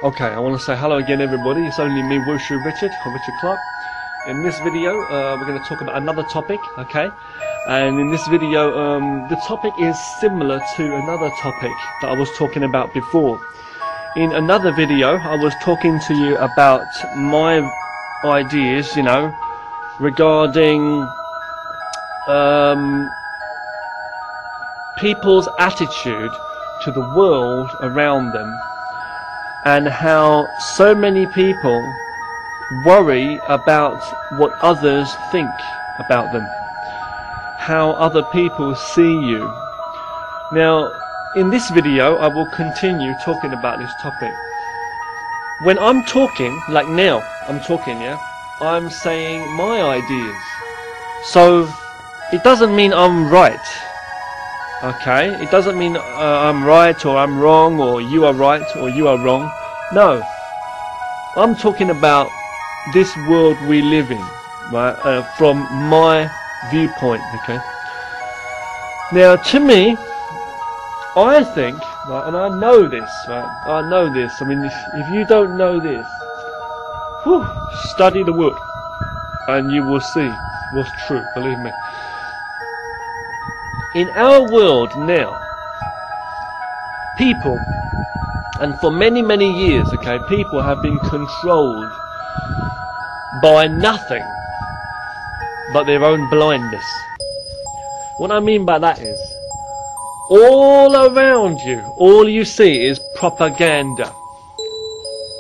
Okay, I want to say hello again everybody. It's only me, Wushu Richard, or Richard Clark. In this video, we're going to talk about another topic, okay? And in this video, the topic is similar to another topic that I was talking about before. In another video, I was talking to you about my ideas, you know, regarding people's attitude to the world around them, and how so many people worry about what others think about them, how other people see you. Now, in this video, I will continue talking about this topic. When I'm talking, like now, I'm talking, yeah, I'm saying my ideas. So, it doesn't mean I'm right. Okay, it doesn't mean I'm right or I'm wrong, or you are right or you are wrong. No, I'm talking about this world we live in, right? From my viewpoint. Okay. Now, to me, I think, right, and I know this, right? I know this. I mean, if you don't know this, whew, study the word, and you will see what's true. Believe me. In our world now, people, and for many, many years, okay, people have been controlled by nothing but their own blindness. What I mean by that is, all around you, all you see is propaganda.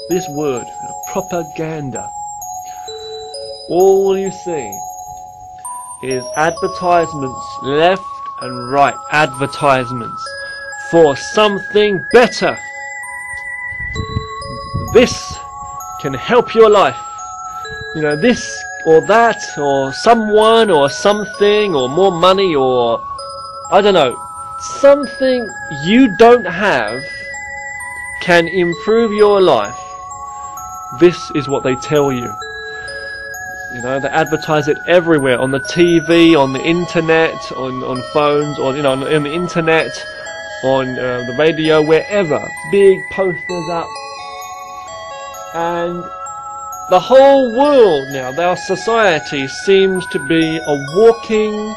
This word, propaganda. All you see is advertisements left and right, advertisements for something better. This can help your life. You know, this or that, or someone or something, or more money, or I don't know, something you don't have can improve your life. This is what they tell you. You know, they advertise it everywhere, on the TV, on the internet, on phones, or, you know, on the internet, on the radio, wherever. Big posters up. And the whole world now, our society seems to be a walking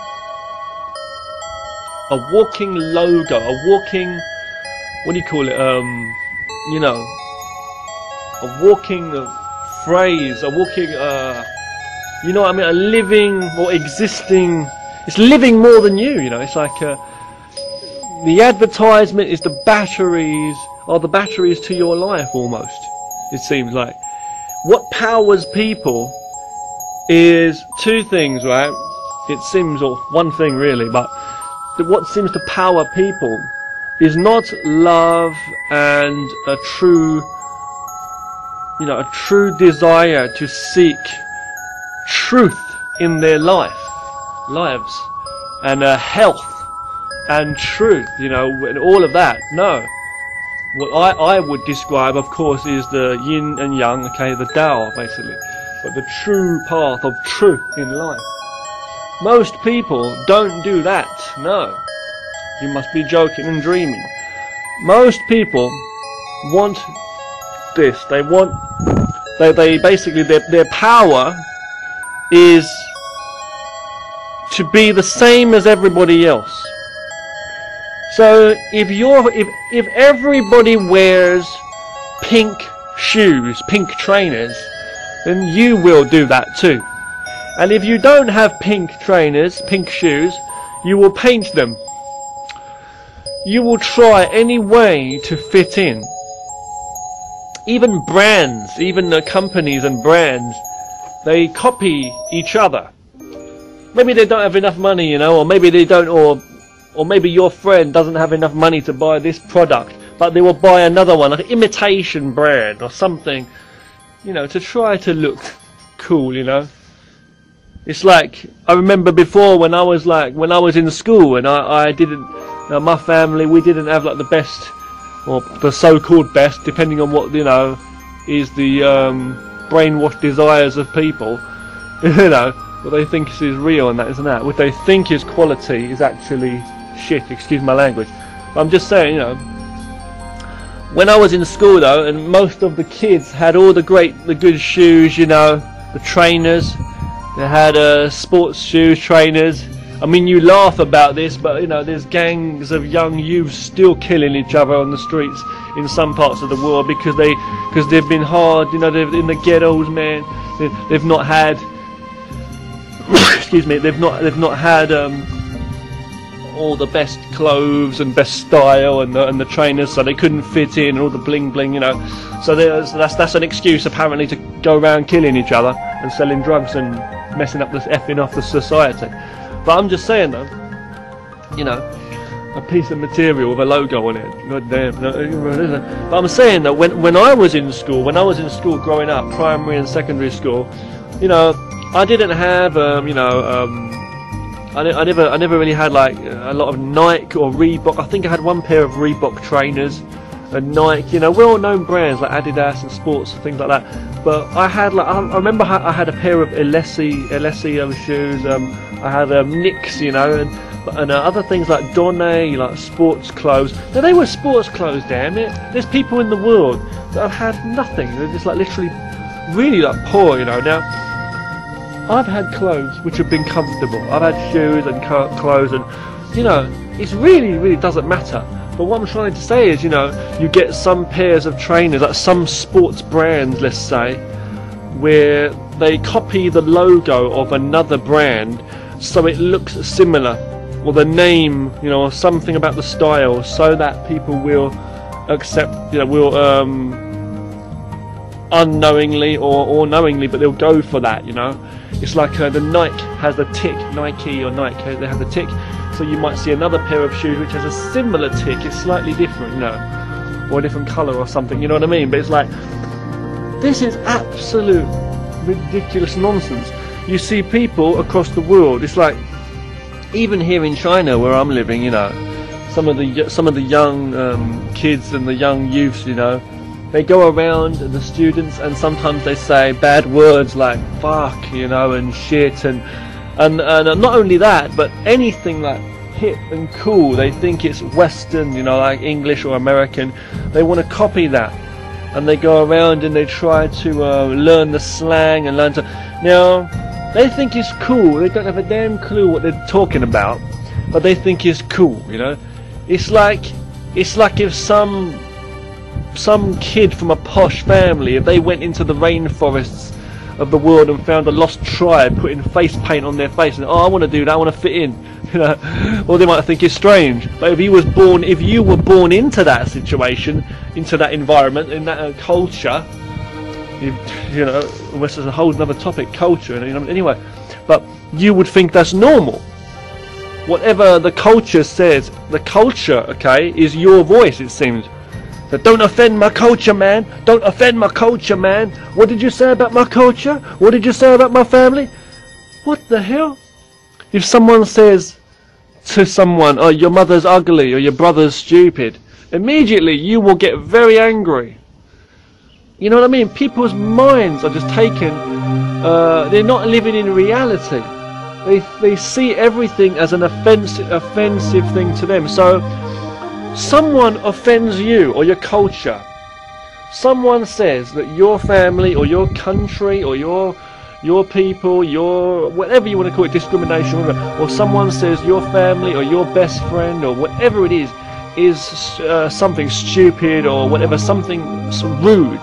logo, a walking, what do you call it, you know, a walking phrase, a walking, you know what I mean, a living or existing, it's living more than you, you know, it's like, the advertisement is the batteries, are the batteries to your life almost, it seems like. What powers people is two things, right? It seems, or one thing really, but what seems to power people is not love and a true, you know, a true desire to seek truth in their lives, and health and truth, you know, and all of that. No. What I would describe, of course, is the yin and yang, okay, the Tao, basically. But the true path of truth in life. Most people don't do that, no. You must be joking and dreaming. Most people want this. They want, they basically, their power is to be the same as everybody else. So if everybody wears pink shoes, pink trainers, then you will do that too. And if you don't have pink trainers, pink shoes, you will paint them. You will try any way to fit in. Even brands, even the companies and brands, they copy each other. Maybe they don't have enough money, you know, or maybe they don't, or maybe your friend doesn't have enough money to buy this product, but they will buy another one, like an imitation brand or something, you know, to try to look cool, you know. It's like, I remember before when I was in school, and I didn't, my family, we didn't have like the best, or the so-called best, depending on what, you know, is the brainwashed desires of people, you know, what they think is real and that isn't that. What they think is quality is actually shit, excuse my language. But I'm just saying, you know, When I was in school though, and most of the kids had all the good shoes, you know, the trainers. They had sports shoes, trainers. I mean, you laugh about this, but you know, there's gangs of young youths still killing each other on the streets in some parts of the world because they've been hard. You know, they're in the ghettos, man. They've not had. Excuse me. They've not had all the best clothes and best style and the trainers, so they couldn't fit in, and all the bling bling, you know. So that's an excuse apparently to go around killing each other and selling drugs and messing up effing off the society. But I'm just saying though, you know, a piece of material with a logo on it. God damn. But I'm saying that when I was in school growing up, primary and secondary school, you know, I didn't have I never really had like a lot of Nike or Reebok. I think I had one pair of Reebok trainers and Nike, you know, well-known brands like Adidas and Sports and things like that. But I had like, I remember I had a pair of Alessi shoes. I had Nicks, you know, and other things like Donne, like sports clothes. Now they were sports clothes, damn it. There's people in the world that have had nothing. They're just like literally really like poor, you know. Now I've had clothes which have been comfortable. I've had shoes and clothes, and you know, it really doesn't matter. But what I'm trying to say is, you know, you get some pairs of trainers, like some sports brands, let's say, where they copy the logo of another brand so it looks similar, or the name, you know, or something about the style, so that people will accept, you know, will unknowingly or knowingly, but they'll go for that, you know. It's like the Nike has the tick, Nike or Nike, they have the tick, so you might see another pair of shoes which has a similar tick, it's slightly different, you know, or a different colour or something, you know what I mean? But it's like, this is absolute ridiculous nonsense. You see people across the world, it's like, even here in China where I'm living, you know, some of the young kids and the young youths, you know, they go around, the students, and sometimes they say bad words like fuck, you know, and shit, and not only that, but anything like hip and cool, they think it's Western, you know, like English or American. They want to copy that, and they go around and they try to learn the slang and learn to. Now, they think it's cool. They don't have a damn clue what they're talking about, but they think it's cool, you know. It's like if some kid from a posh family, if they went into the rainforests of the world and found a lost tribe putting face paint on their face and, oh, I want to do that, I want to fit in, you know, or they might think it's strange. But if you were born into that situation, into that environment, in that culture, you know, this is a whole other topic, culture, you know, anyway, but you would think that's normal. Whatever the culture says, the culture, okay, is your voice, it seems. So don't offend my culture, man. Don't offend my culture, man. What did you say about my culture? What did you say about my family? What the hell? If someone says to someone, oh, your mother's ugly or your brother's stupid, immediately you will get very angry. You know what I mean? People's minds are just taken, they're not living in reality. They see everything as an offensive thing to them. So someone offends you or your culture. Someone says that your family or your country or your people, your whatever you want to call it, discrimination, or someone says your family or your best friend or whatever it is something stupid or whatever, something rude,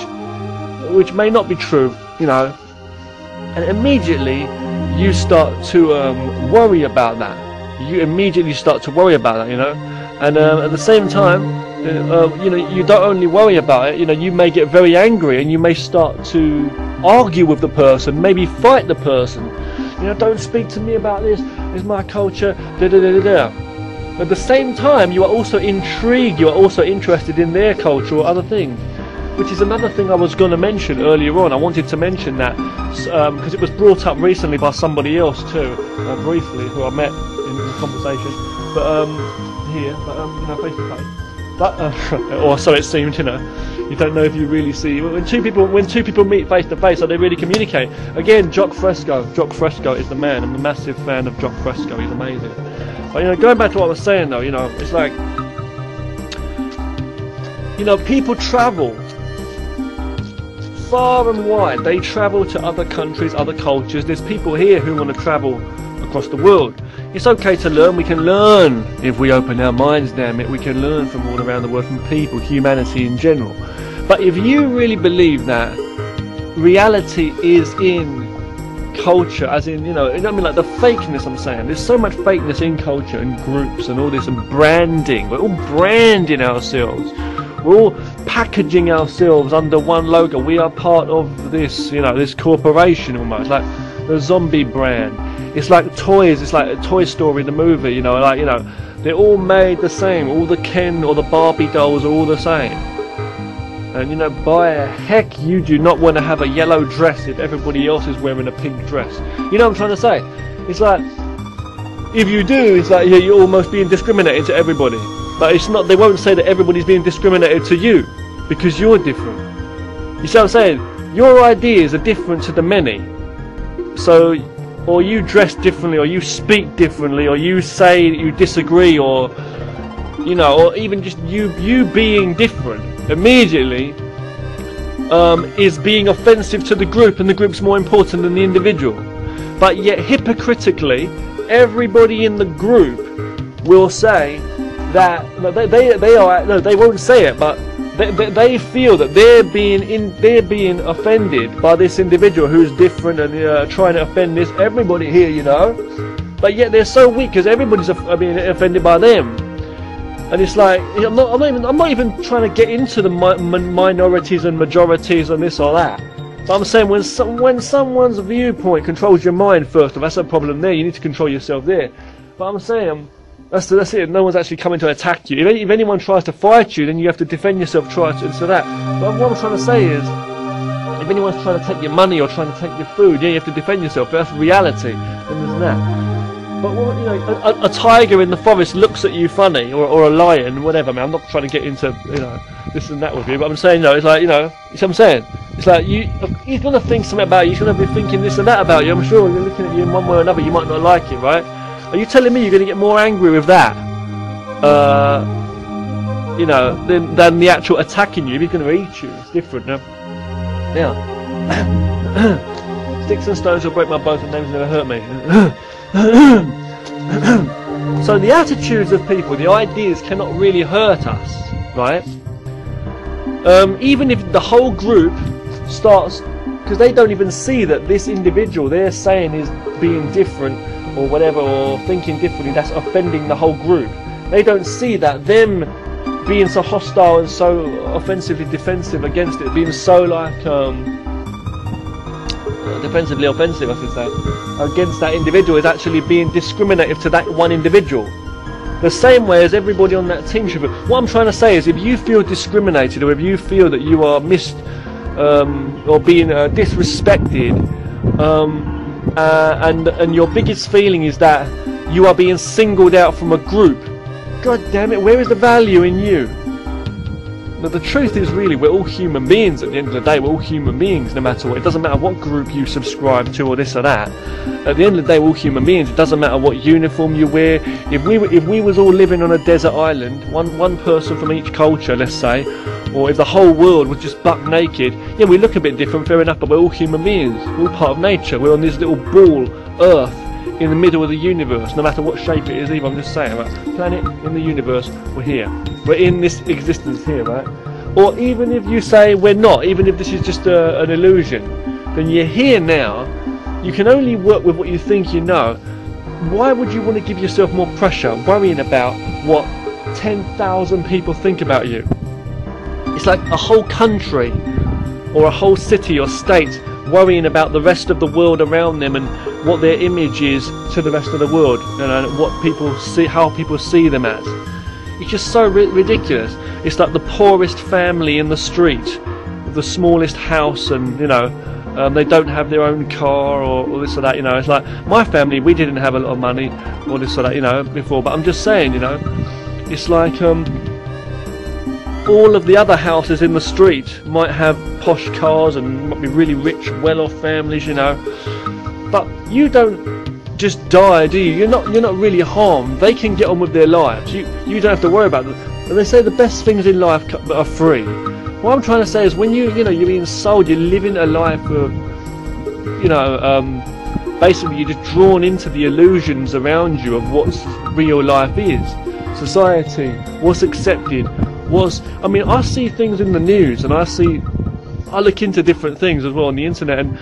which may not be true, you know, and immediately you start to worry about that. You immediately start to worry about that, you know. And at the same time, you know, you don't only worry about it, you know, you may get very angry and you may start to argue with the person, maybe fight the person. You know, don't speak to me about this, it's my culture, da da da da da. At the same time, you are also intrigued, you are also interested in their culture or other things, which is another thing I was going to mention earlier on. I wanted to mention that because it was brought up recently by somebody else too, briefly, who I met in conversation. But here, but you know, face to face. But or so it seemed, you know. You don't know if you really see when two people meet face to face, so they really communicate. Again, Jock Fresco. Jock Fresco is the man. I'm a massive fan of Jock Fresco. He's amazing. But you know, going back to what I was saying though, you know, it's like You know, people travel far and wide. They travel to other countries, other cultures. There's people here who want to travel across the world. It's okay to learn. We can learn if we open our minds, damn it. We can learn from all around the world, from people, humanity in general. But if you really believe that reality is in culture, as in, you know, I mean, like the fakeness, I'm saying, there's so much fakeness in culture and groups and all this, and branding. We're all branding ourselves. We're all packaging ourselves under one logo. We are part of this, you know, this corporation almost, like the zombie brand. It's like toys. It's like a Toy Story, the movie, you know, like, you know, they're all made the same. All the Ken or the Barbie dolls are all the same. And, you know, by heck, you do not want to have a yellow dress if everybody else is wearing a pink dress. You know what I'm trying to say? It's like, if you do, it's like you're almost being discriminated to everybody. But it's not, they won't say that everybody's being discriminated to you, because you're different. You see what I'm saying? Your ideas are different to the many. So, or you dress differently, or you speak differently, or you say you disagree, or, you know, or even just you being different immediately is being offensive to the group, and the group's more important than the individual. But yet hypocritically, everybody in the group will say that they won't say it, but they feel that they're being offended by this individual who's different and trying to offend everybody here, you know. But yet they're so weak because everybody's being offended by them. And it's like, I'm not even trying to get into the minorities and majorities and this or that. But I'm saying when someone's viewpoint controls your mind, first of all, that's a problem there. You need to control yourself there. But I'm saying that's it. No one's actually coming to attack you. If anyone tries to fight you, then you have to defend yourself. Try to so that. But what I'm trying to say is, if anyone's trying to take your money or trying to take your food, yeah, you have to defend yourself. That's reality. And there's that. But you know, a tiger in the forest looks at you funny, or a lion, whatever. Man, I'm not trying to get into, you know, this and that with you, but I'm saying, no, it's like, you know, you see what I'm saying? It's like he's gonna think something about you. He's gonna be thinking this and that about you. I'm sure you're looking at you in one way or another. You might not like it, right? Are you telling me you're gonna get more angry with that, you know, than the actual attacking you? He's gonna eat you. It's different, no? Yeah. Sticks and stones will break my bones, and names never hurt me. So the attitudes of people, the ideas cannot really hurt us, right? Even if the whole group starts, because they don't even see that this individual they're saying is being different or whatever, or thinking differently, that's offending the whole group. They don't see that them being so hostile and so offensively defensive against it, being so like defensively offensive, I should say, against that individual, is actually being discriminative to that one individual. The same way as everybody on that team should be. What I'm trying to say is, if you feel discriminated, or if you feel that you are or being disrespected, and your biggest feeling is that you are being singled out from a group, God damn it, where is the value in you? But the truth is, really, we're all human beings at the end of the day. We're all human beings, no matter what. It doesn't matter what group you subscribe to or this or that. At the end of the day, we're all human beings. It doesn't matter what uniform you wear. If we was all living on a desert island, one person from each culture, let's say, or if the whole world was just buck naked, yeah, we look a bit different, fair enough, but we're all human beings. We're all part of nature. We're on this little ball, Earth, in the middle of the universe, no matter what shape it is, even. I'm just saying, right? Planet in the universe, we're here. We're in this existence here, right? Or even if you say we're not, even if this is just an illusion, then you're here now. You can only work with what you think you know. Why would you want to give yourself more pressure, worrying about what 10,000 people think about you? It's like a whole country or a whole city or state worrying about the rest of the world around them and what their image is to the rest of the world, and what people see, how people see them as. It's just so ridiculous. It's like the poorest family in the street, the smallest house, and you know, they don't have their own car or this or that. You know, it's like my family, we didn't have a lot of money or this or that, you know, before. But I'm just saying, you know, it's like all of the other houses in the street might have posh cars and might be really rich, well-off families, you know. But you don't just die, do you? You're not really harmed. They can get on with their lives. You don't have to worry about them. And they say the best things in life are free. What I'm trying to say is, when you're being sold, you're living a life of, basically you're just drawn into the illusions around you of what real life is. Society, what's accepted, I see things in the news, and I look into different things as well on the internet, and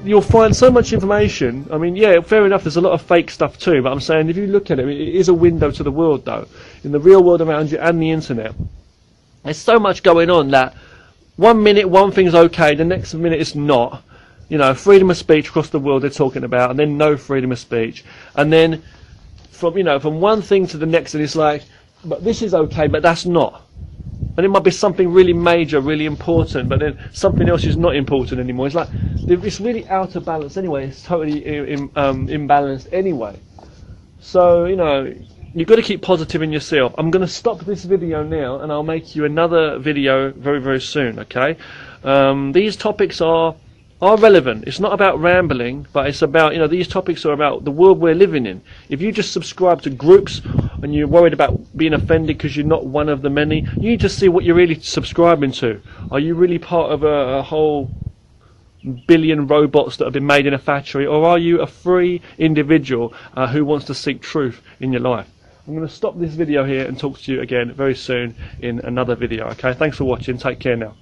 you'll find so much information. I mean, yeah, fair enough, there's a lot of fake stuff too, but I'm saying if you look at it, it is a window to the world though, in the real world around you and the internet. There's so much going on that 1 minute one thing's okay, the next minute it's not. Freedom of speech across the world they're talking about, and then no freedom of speech, and then from one thing to the next, and it's like, but this is okay, but that's not. And it might be something really major, really important, but then something else is not important anymore. It's like, it's really out of balance anyway. It's totally imbalanced anyway. So, you've got to keep positive in yourself. I'm going to stop this video now, and I'll make you another video very, very soon, okay? These topics are relevant. It's not about rambling, but it's about, these topics are about the world we're living in. If you just subscribe to groups and you're worried about being offended because you're not one of the many, you need to see what you're really subscribing to. Are you really part of a whole billion robots that have been made in a factory, or are you a free individual who wants to seek truth in your life? I'm going to stop this video here and talk to you again very soon in another video, okay? Thanks for watching. Take care now.